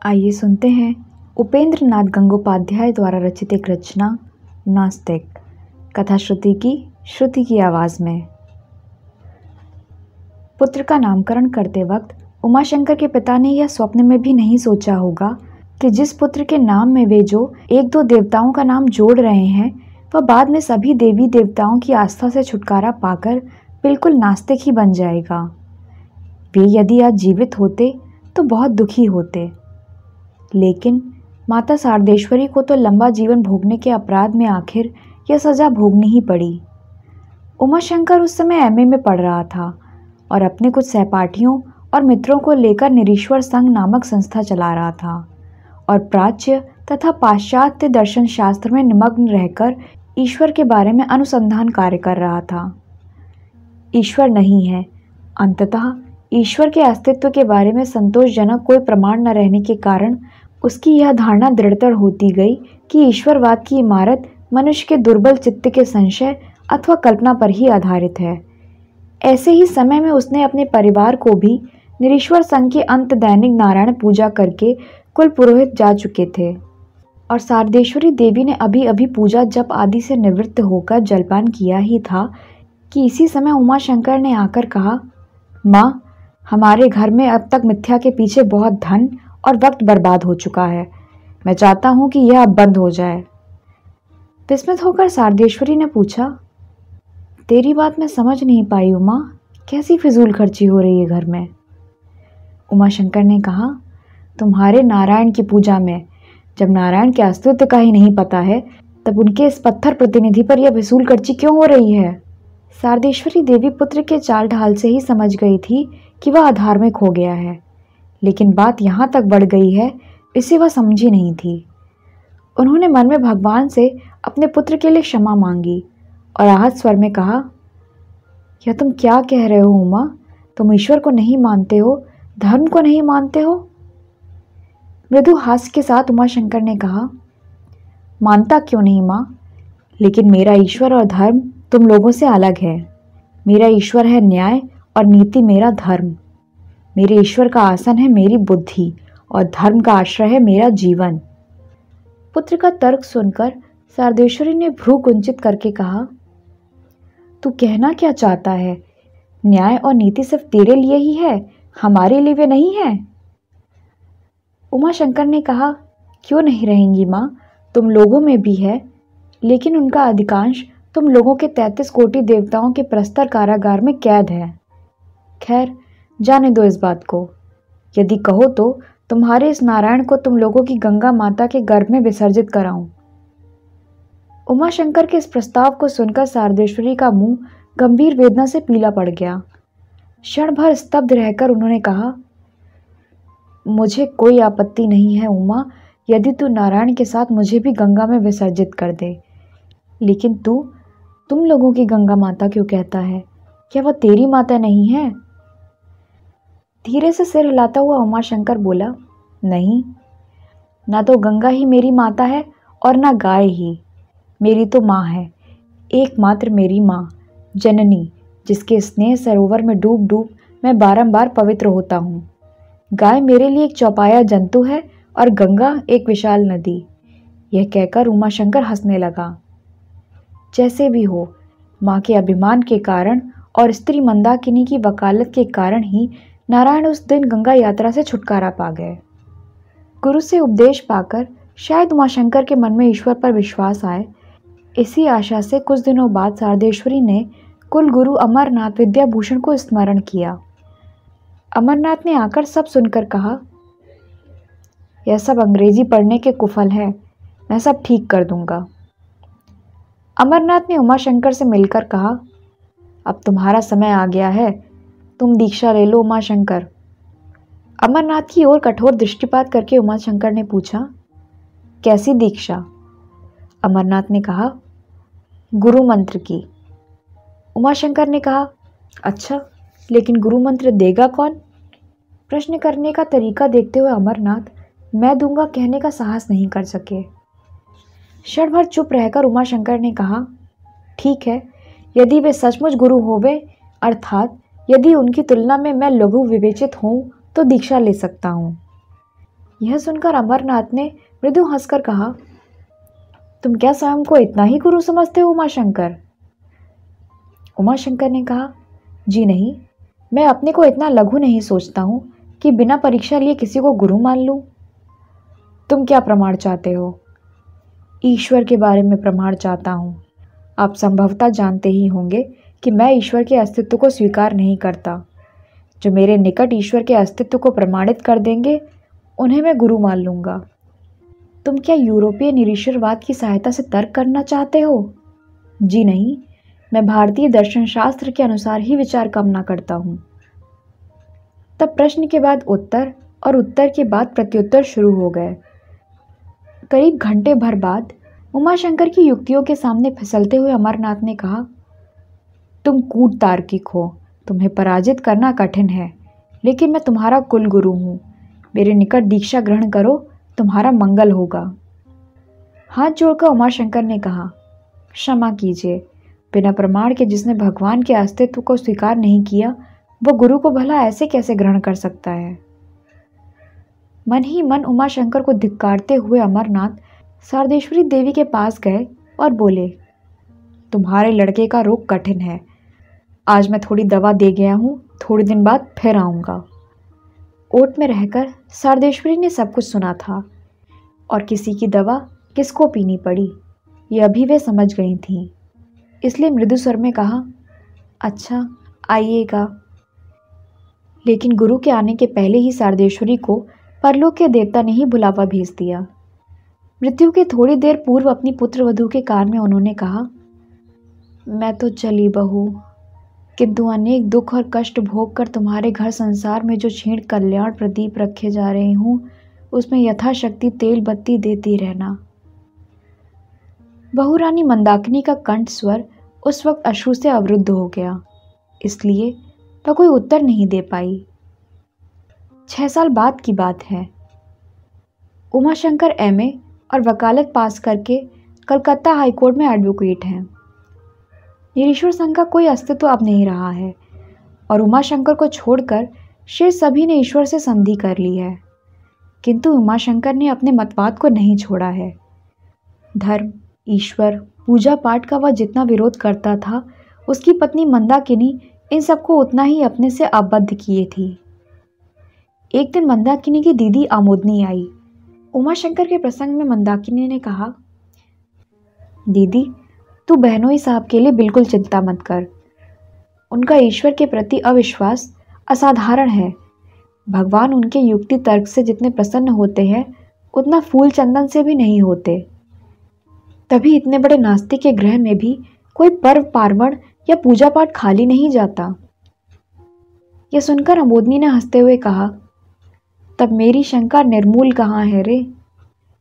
आइए सुनते हैं उपेंद्र नाथ गंगोपाध्याय द्वारा रचित एक रचना नास्तिक, कथा श्रुति की आवाज़ में। पुत्र का नामकरण करते वक्त उमाशंकर के पिता ने यह स्वप्न में भी नहीं सोचा होगा कि जिस पुत्र के नाम में वे जो एक दो देवताओं का नाम जोड़ रहे हैं वह बाद में सभी देवी देवताओं की आस्था से छुटकारा पाकर बिल्कुल नास्तिक ही बन जाएगा। वे यदि आज जीवित होते तो बहुत दुखी होते, लेकिन माता शारदेश्वरी को तो लंबा जीवन भोगने के अपराध में आखिर यह सज़ा भोगनी ही पड़ी। उमाशंकर उस समय एमए में पढ़ रहा था और अपने कुछ सहपाठियों और मित्रों को लेकर निरीश्वर संघ नामक संस्था चला रहा था और प्राच्य तथा पाश्चात्य दर्शन शास्त्र में निमग्न रहकर ईश्वर के बारे में अनुसंधान कार्य कर रहा था। ईश्वर नहीं है, अंततः ईश्वर के अस्तित्व के बारे में संतोषजनक कोई प्रमाण न रहने के कारण उसकी यह धारणा दृढ़तर होती गई कि ईश्वरवाद की इमारत मनुष्य के दुर्बल चित्त के संशय अथवा कल्पना पर ही आधारित है। ऐसे ही समय में उसने अपने परिवार को भी निरीश्वर संघ के अंत दैनिक नारायण पूजा करके कुल पुरोहित जा चुके थे और शारदेश्वरी देवी ने अभी अभी पूजा जप आदि से निवृत्त होकर जलपान किया ही था कि इसी समय उमाशंकर ने आकर कहा, माँ, हमारे घर में अब तक मिथ्या के पीछे बहुत धन और वक्त बर्बाद हो चुका है। मैं चाहता हूँ कि यह अब बंद हो जाए। विस्मित होकर शारदेश्वरी ने पूछा, तेरी बात मैं समझ नहीं पाई उमा, कैसी फिजूल खर्ची हो रही है घर में? उमाशंकर ने कहा, तुम्हारे नारायण की पूजा में जब नारायण के अस्तित्व का ही नहीं पता है तब उनके इस पत्थर प्रतिनिधि पर यह फिजूल खर्ची क्यों हो रही है? शारदेश्वरी देवी पुत्र के चाल ढाल से ही समझ गई थी कि वह अधार्मिक हो गया है, लेकिन बात यहाँ तक बढ़ गई है इसे वह समझी नहीं थी। उन्होंने मन में भगवान से अपने पुत्र के लिए क्षमा मांगी और आहत स्वर में कहा, यह तुम क्या कह रहे हो उमा? तुम ईश्वर को नहीं मानते हो, धर्म को नहीं मानते हो? मृदु हास्य के साथ उमाशंकर ने कहा, मानता क्यों नहीं माँ, लेकिन मेरा ईश्वर और धर्म तुम लोगों से अलग है। मेरा ईश्वर है न्याय और नीति मेरा धर्म। मेरे ईश्वर का आसन है मेरी बुद्धि और धर्म का आश्रय है मेरा जीवन। पुत्र का तर्क सुनकर शारदेश्वरी ने भ्रू कुंचित करके कहा, तू कहना क्या चाहता है? न्याय और नीति सिर्फ तेरे लिए ही है, हमारे लिए वे नहीं है? उमाशंकर ने कहा, क्यों नहीं रहेंगी माँ, तुम लोगों में भी है, लेकिन उनका अधिकांश तुम लोगों के 33 कोटि देवताओं के प्रस्तर कारागार में कैद है। खैर, जाने दो इस बात को। यदि कहो तो तुम्हारे इस नारायण को तुम लोगों की गंगा माता के गर्भ में विसर्जित कराऊं। उमाशंकर के इस प्रस्ताव को सुनकर शारदेश्वरी का मुंह गंभीर वेदना से पीला पड़ गया। क्षण भर स्तब्ध रहकर उन्होंने कहा, मुझे कोई आपत्ति नहीं है उमा, यदि तू नारायण के साथ मुझे भी गंगा में विसर्जित कर दे, लेकिन तुम लोगों की गंगा माता क्यों कहता है? क्या वह तेरी माता नहीं है? धीरे से सिर हिलाता हुआ उमाशंकर बोला, नहीं, ना तो गंगा ही मेरी माता है और ना गाय ही। मेरी तो माँ है, एकमात्र मेरी माँ, जननी, जिसके स्नेह सरोवर में डूब डूब मैं बारंबार पवित्र होता हूँ। गाय मेरे लिए एक चौपाया जंतु है और गंगा एक विशाल नदी। यह कहकर उमाशंकर हंसने लगा। जैसे भी हो, माँ के अभिमान के कारण और स्त्री मंदाकिनी की वकालत के कारण ही नारायण उस दिन गंगा यात्रा से छुटकारा पा गए। गुरु से उपदेश पाकर शायद उमाशंकर के मन में ईश्वर पर विश्वास आए। इसी आशा से कुछ दिनों बाद शारदेश्वरी ने कुल गुरु अमरनाथ विद्याभूषण को स्मरण किया। अमरनाथ ने आकर सब सुनकर कहा, यह सब अंग्रेजी पढ़ने के कुफल है, मैं सब ठीक कर दूंगा। अमरनाथ ने उमाशंकर से मिलकर कहा, अब तुम्हारा समय आ गया है, तुम दीक्षा ले लो उमाशंकर। अमरनाथ की ओर कठोर दृष्टिपात करके उमाशंकर ने पूछा, कैसी दीक्षा? अमरनाथ ने कहा, गुरु मंत्र की। उमाशंकर ने कहा, अच्छा, लेकिन गुरु मंत्र देगा कौन? प्रश्न करने का तरीका देखते हुए अमरनाथ मैं दूंगा कहने का साहस नहीं कर सके। क्षण भर चुप रहकर उमाशंकर ने कहा, ठीक है, यदि वे सचमुच गुरु होवे, अर्थात यदि उनकी तुलना में मैं लघु विवेचित हूँ तो दीक्षा ले सकता हूँ। यह सुनकर अमरनाथ ने मृदु हंसकर कहा, तुम क्या स्वयं को इतना ही गुरु समझते हो उमाशंकर? उमाशंकर ने कहा, जी नहीं, मैं अपने को इतना लघु नहीं सोचता हूँ कि बिना परीक्षा लिए किसी को गुरु मान लूँ। तुम क्या प्रमाण चाहते हो? ईश्वर के बारे में प्रमाण चाहता हूँ। आप संभवतः जानते ही होंगे कि मैं ईश्वर के अस्तित्व को स्वीकार नहीं करता। जो मेरे निकट ईश्वर के अस्तित्व को प्रमाणित कर देंगे उन्हें मैं गुरु मान लूँगा। तुम क्या यूरोपीय निरीश्वरवाद की सहायता से तर्क करना चाहते हो? जी नहीं, मैं भारतीय दर्शन शास्त्र के अनुसार ही विचार कामना करता हूँ। तब प्रश्न के बाद उत्तर और उत्तर के बाद प्रत्युत्तर शुरू हो गए। करीब घंटे भर बाद उमाशंकर की युक्तियों के सामने फिसलते हुए अमरनाथ ने कहा, तुम कूट तार्किक हो, तुम्हें पराजित करना कठिन है, लेकिन मैं तुम्हारा कुल गुरु हूँ। मेरे निकट दीक्षा ग्रहण करो, तुम्हारा मंगल होगा। हाथ जोड़कर उमाशंकर ने कहा, क्षमा कीजिए, बिना प्रमाण के जिसने भगवान के अस्तित्व को स्वीकार नहीं किया वो गुरु को भला ऐसे कैसे ग्रहण कर सकता है? मन ही मन उमाशंकर को धिक्कारते हुए अमरनाथ शारदेश्वरी देवी के पास गए और बोले, तुम्हारे लड़के का रोग कठिन है। आज मैं थोड़ी दवा दे गया हूँ, थोड़ी दिन बाद फिर आऊँगा। ओट में रहकर शारदेश्वरी ने सब कुछ सुना था और किसी की दवा किसको पीनी पड़ी ये अभी वे समझ गई थीं। इसलिए मृदु स्वर में कहा, अच्छा आइएगा। लेकिन गुरु के आने के पहले ही शारदेश्वरी को परलोक के देवता ने ही बुलावा भेज दिया। मृत्यु के थोड़ी देर पूर्व अपनी पुत्रवधू के कान में उन्होंने कहा, मैं तो चली बहू, किंतु अनेक दुख और कष्ट भोग कर तुम्हारे घर संसार में जो क्षीण कल्याण प्रदीप रखे जा रही हूँ उसमें यथाशक्ति तेल बत्ती देती रहना। बहुरानी मंदाकिनी का कंठ स्वर उस वक्त अश्रु से अवरुद्ध हो गया, इसलिए वह कोई उत्तर नहीं दे पाई। 6 साल बाद की बात है। उमाशंकर एमए और वकालत पास करके कलकत्ता हाईकोर्ट में एडवोकेट हैं। निरीश्वर संघ का कोई अस्तित्व अब नहीं रहा है और उमाशंकर को छोड़कर शेष सभी ने ईश्वर से संधि कर ली है, किंतु उमाशंकर ने अपने मतवाद को नहीं छोड़ा है। धर्म, ईश्वर, पूजा पाठ का वह जितना विरोध करता था उसकी पत्नी मंदाकिनी इन सबको उतना ही अपने से आबद्ध किए थी। एक दिन मंदाकिनी की दीदी आमोदनी आई। उमाशंकर के प्रसंग में मंदाकिनी ने कहा, दीदी तू बहनोई साहब के लिए बिल्कुल चिंता मत कर। उनका ईश्वर के प्रति अविश्वास असाधारण है। भगवान उनके युक्ति तर्क से जितने प्रसन्न होते हैं उतना फूल चंदन से भी नहीं होते। तभी इतने बड़े नास्तिक के गृह में भी कोई पर्व पार्वण या पूजा पाठ खाली नहीं जाता। यह सुनकर आमोदनी ने हंसते हुए कहा, तब मेरी शंका निर्मूल कहाँ है रे?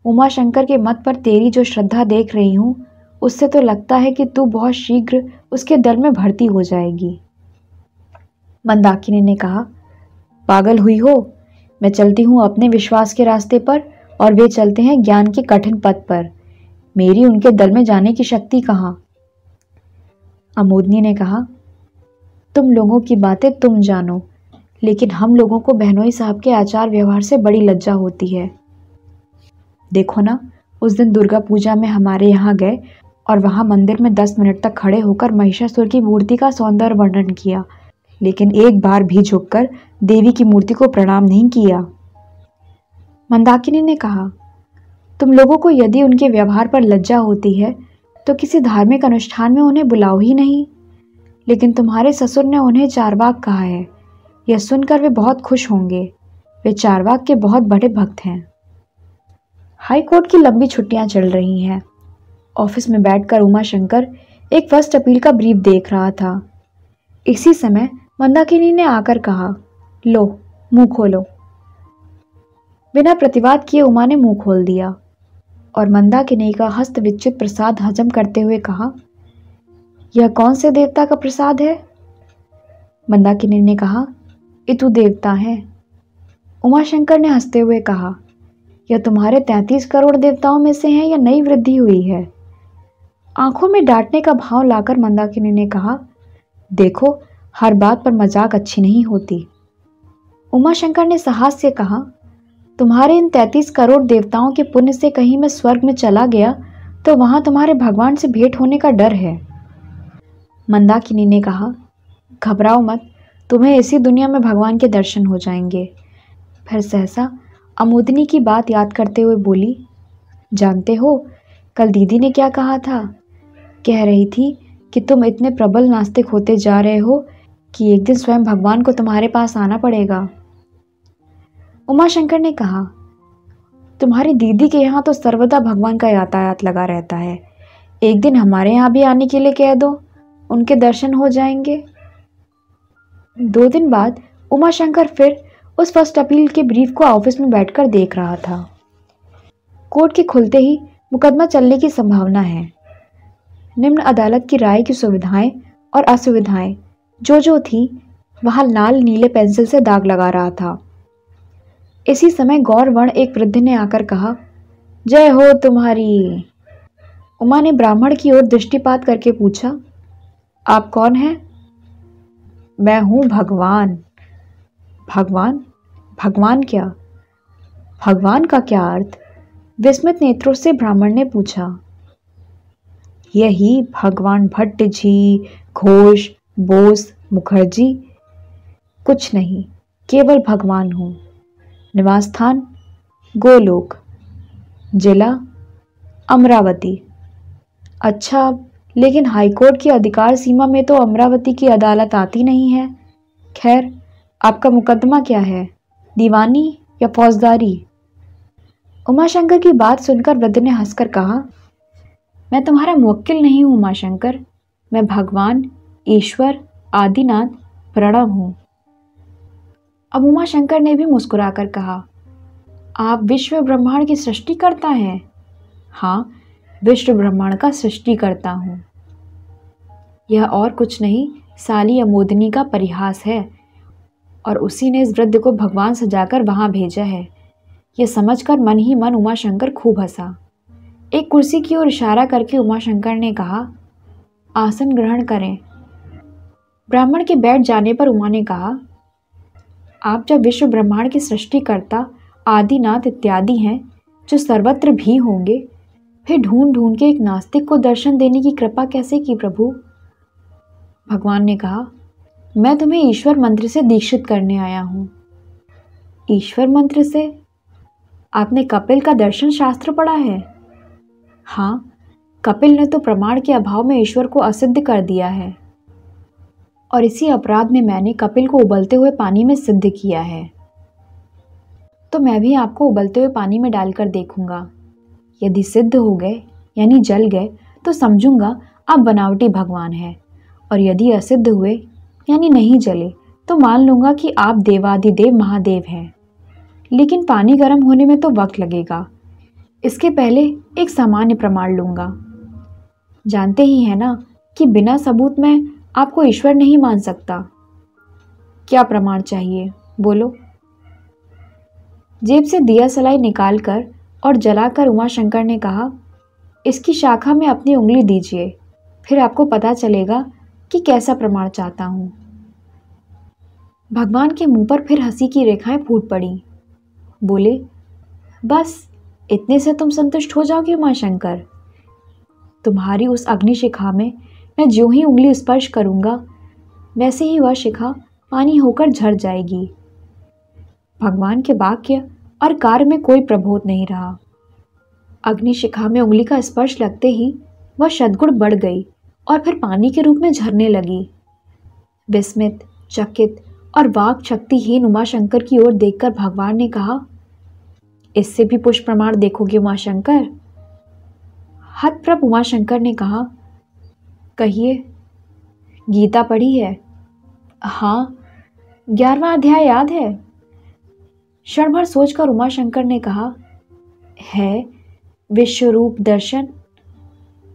उमाशंकर के मत पर तेरी जो श्रद्धा देख रही हूँ उससे तो लगता है कि तू बहुत शीघ्र उसके दल में भर्ती हो जाएगी। मंदाकिनी ने कहा, पागल हुई हो? मैं चलती हूँ अपने विश्वास के रास्ते पर और वे चलते हैं ज्ञान के कठिन पथ पर। मेरी उनके दल में जाने की शक्ति कहाँ? आमोदनी ने कहा, तुम लोगों की बातें तुम जानो, लेकिन हम लोगों को बहनोई साहब के आचार व्यवहार से बड़ी लज्जा होती है। देखो ना, उस दिन दुर्गा पूजा में हमारे यहाँ गए और वहाँ मंदिर में 10 मिनट तक खड़े होकर महिषासुर की मूर्ति का सौंदर्य वर्णन किया, लेकिन एक बार भी झुककर देवी की मूर्ति को प्रणाम नहीं किया। मंदाकिनी ने कहा, तुम लोगों को यदि उनके व्यवहार पर लज्जा होती है तो किसी धार्मिक अनुष्ठान में उन्हें बुलाओ ही नहीं। लेकिन तुम्हारे ससुर ने उन्हें चारवाक कहा है, यह सुनकर वे बहुत खुश होंगे। वे चारवाक के बहुत बड़े भक्त हैं। हाई कोर्ट की लंबी छुट्टियां चल रही हैं। ऑफिस में बैठकर उमाशंकर एक फर्स्ट अपील का ब्रीफ देख रहा था। इसी समय मंदाकिनी ने आकर कहा, लो मुंह खोलो। बिना प्रतिवाद किए उमा ने मुंह खोल दिया और मंदाकिनी का हस्त विच्युत प्रसाद हजम करते हुए कहा, यह कौन से देवता का प्रसाद है? मंदाकिनी ने कहा, इतु देवता है। उमाशंकर ने हंसते हुए कहा, यह तुम्हारे 33 करोड़ देवताओं में से है या नई वृद्धि हुई है? आंखों में डांटने का भाव लाकर मंदाकिनी ने कहा, देखो हर बात पर मजाक अच्छी नहीं होती। उमाशंकर ने साहस से कहा, तुम्हारे इन 33 करोड़ देवताओं के पुण्य से कहीं मैं स्वर्ग में चला गया तो वहां तुम्हारे भगवान से भेंट होने का डर है। मंदाकिनी ने कहा, घबराओ मत, तुम्हें इसी दुनिया में भगवान के दर्शन हो जाएंगे। फिर सहसा अमोदनी की बात याद करते हुए बोली, जानते हो कल दीदी ने क्या कहा था? कह रही थी कि तुम इतने प्रबल नास्तिक होते जा रहे हो कि एक दिन स्वयं भगवान को तुम्हारे पास आना पड़ेगा। उमाशंकर ने कहा, तुम्हारी दीदी के यहाँ तो सर्वदा भगवान का यातायात लगा रहता है, एक दिन हमारे यहाँ भी आने के लिए कह दो, उनके दर्शन हो जाएंगे। 2 दिन बाद उमाशंकर फिर उस फर्स्ट अपील के ब्रीफ को ऑफिस में बैठकर देख रहा था। कोर्ट के खुलते ही मुकदमा चलने की संभावना है। निम्न अदालत की राय की सुविधाएं और असुविधाएं जो थी वहां लाल नीले पेंसिल से दाग लगा रहा था। इसी समय गौरवर्ण एक वृद्ध ने आकर कहा, जय हो तुम्हारी। उमा ने ब्राह्मण की ओर दृष्टिपात करके पूछा, आप कौन हैं? मैं हूं भगवान। भगवान? भगवान क्या? भगवान का क्या अर्थ? विस्मित नेत्रों से ब्राह्मण ने पूछा। यही भगवान भट्ट जी, घोष, बोस, मुखर्जी? कुछ नहीं, केवल भगवान हूं। निवास स्थान गोलोक, जिला अमरावती। अच्छा, लेकिन हाईकोर्ट की अधिकार सीमा में तो अमरावती की अदालत आती नहीं है। खैर, आपका मुकदमा क्या है, दीवानी या फौजदारी? उमाशंकर की बात सुनकर वृद्ध ने हंसकर कहा, मैं तुम्हारा मुवक्किल नहीं हूं उमाशंकर, मैं भगवान, ईश्वर, आदिनाथ प्रणव हूं। अब उमाशंकर ने भी मुस्कुराकर कहा, आप विश्व ब्रह्मांड की सृष्टि करता है? हाँ, विश्व ब्रह्मांड का सृष्टि करता हूँ। यह और कुछ नहीं, साली अमोदनी का परिहास है, और उसी ने इस वृद्ध को भगवान सजाकर वहां भेजा है। यह समझकर मन ही मन उमाशंकर खूब हंसा। एक कुर्सी की ओर इशारा करके उमाशंकर ने कहा, आसन ग्रहण करें। ब्राह्मण के बैठ जाने पर उमा ने कहा, आप जब विश्व ब्रह्मांड की सृष्टिकर्ता, आदिनाथ इत्यादि हैं, जो सर्वत्र भी होंगे, फिर ढूंढ ढूंढ के एक नास्तिक को दर्शन देने की कृपा कैसे की प्रभु? भगवान ने कहा, मैं तुम्हें ईश्वर मंत्र से दीक्षित करने आया हूँ। ईश्वर मंत्र से? आपने कपिल का दर्शन शास्त्र पढ़ा है? हाँ, कपिल ने तो प्रमाण के अभाव में ईश्वर को असिद्ध कर दिया है, और इसी अपराध में मैंने कपिल को उबलते हुए पानी में सिद्ध किया है। तो मैं भी आपको उबलते हुए पानी में डालकर देखूंगा। यदि सिद्ध हो गए यानी जल गए तो समझूंगा आप बनावटी भगवान हैं, और यदि असिद्ध हुए यानी नहीं जले तो मान लूंगा कि आप देवादिदेव महादेव हैं। लेकिन पानी गर्म होने में तो वक्त लगेगा, इसके पहले एक सामान्य प्रमाण लूंगा। जानते ही हैं ना कि बिना सबूत मैं आपको ईश्वर नहीं मान सकता। क्या प्रमाण चाहिए, बोलो। जेब से दिया सलाई निकालकर और जलाकर उमाशंकर ने कहा, इसकी शाखा में अपनी उंगली दीजिए, फिर आपको पता चलेगा कि कैसा प्रमाण चाहता हूँ। भगवान के मुंह पर फिर हंसी की रेखाएं फूट पड़ी। बोले, बस इतने से तुम संतुष्ट हो जाओगे उमाशंकर? तुम्हारी उस अग्निशिखा में मैं ज्यों ही उंगली स्पर्श करूंगा, वैसे ही वह शिखा पानी होकर झड़ जाएगी। भगवान के वाक्य और कार्य में कोई प्रबोध नहीं रहा। अग्निशिखा में उंगली का स्पर्श लगते ही वह शतगुण बढ़ गई और फिर पानी के रूप में झरने लगी। विस्मित, चकित और वाक शक्तिहीन उमाशंकर की ओर देखकर भगवान ने कहा, इससे भी पुष्प प्रमाण देखोगे उमाशंकर? हतप्रभ उमाशंकर ने कहा, कहिए। गीता पढ़ी है? हाँ, 11वां अध्याय याद है? क्षण भर सोचकर उमाशंकर ने कहा, है विश्वरूप दर्शन।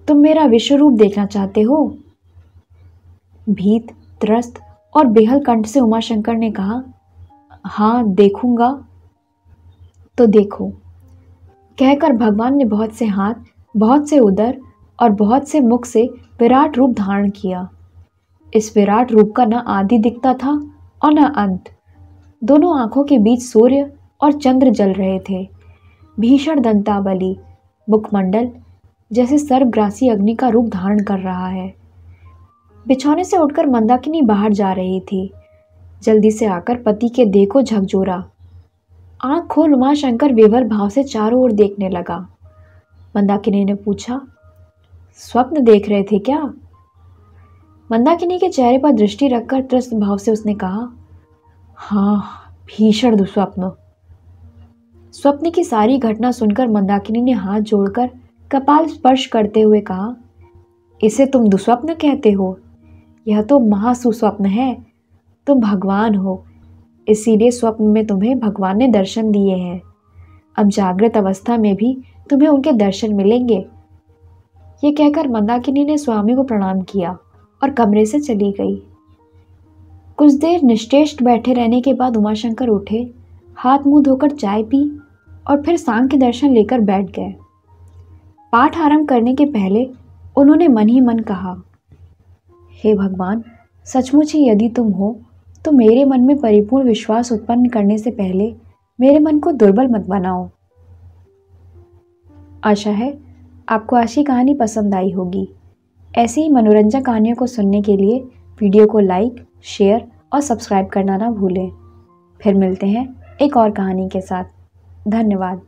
तुम मेरा विश्वरूप देखना चाहते हो? भीत, त्रस्त और बेहल कंठ से उमाशंकर ने कहा, हाँ देखूंगा। तो देखो। कहकर भगवान ने बहुत से हाथ, बहुत से उदर और बहुत से मुख से विराट रूप धारण किया। इस विराट रूप का न आदि दिखता था और न अंत। दोनों आंखों के बीच सूर्य और चंद्र जल रहे थे। भीषण दंतावली मुखमंडल जैसे सर्पग्रासी अग्नि का रूप धारण कर रहा है। बिछौने से उठकर मंदाकिनी बाहर जा रही थी। जल्दी से आकर पति के देह को झकझोरा। आंख खोल उमाशंकर विवल भाव से चारों ओर देखने लगा। मंदाकिनी ने पूछा, स्वप्न देख रहे थे क्या? मंदाकिनी के चेहरे पर दृष्टि रखकर त्रस्त भाव से उसने कहा, हाँ, भीषण दुस्वप्न। स्वप्न की सारी घटना सुनकर मंदाकिनी ने हाथ जोड़कर कपाल स्पर्श करते हुए कहा, इसे तुम दुस्वप्न कहते हो? यह तो महासुस्वप्न है। तुम भगवान हो, इसीलिए स्वप्न में तुम्हें भगवान ने दर्शन दिए हैं। अब जागृत अवस्था में भी तुम्हें उनके दर्शन मिलेंगे। ये कहकर मंदाकिनी ने स्वामी को प्रणाम किया और कमरे से चली गई। कुछ देर निश्चेष्ट बैठे रहने के बाद उमाशंकर उठे, हाथ मुंह धोकर चाय पी और फिर सांख्य दर्शन लेकर बैठ गए। पाठ आरंभ करने के पहले उन्होंने मन ही मन कहा, हे भगवान, सचमुच ही यदि तुम हो तो मेरे मन में परिपूर्ण विश्वास उत्पन्न करने से पहले मेरे मन को दुर्बल मत बनाओ। आशा है आपको आज की कहानी पसंद आई होगी। ऐसी ही मनोरंजक कहानियों को सुनने के लिए वीडियो को लाइक, शेयर और सब्सक्राइब करना ना भूलें। फिर मिलते हैं एक और कहानी के साथ। धन्यवाद।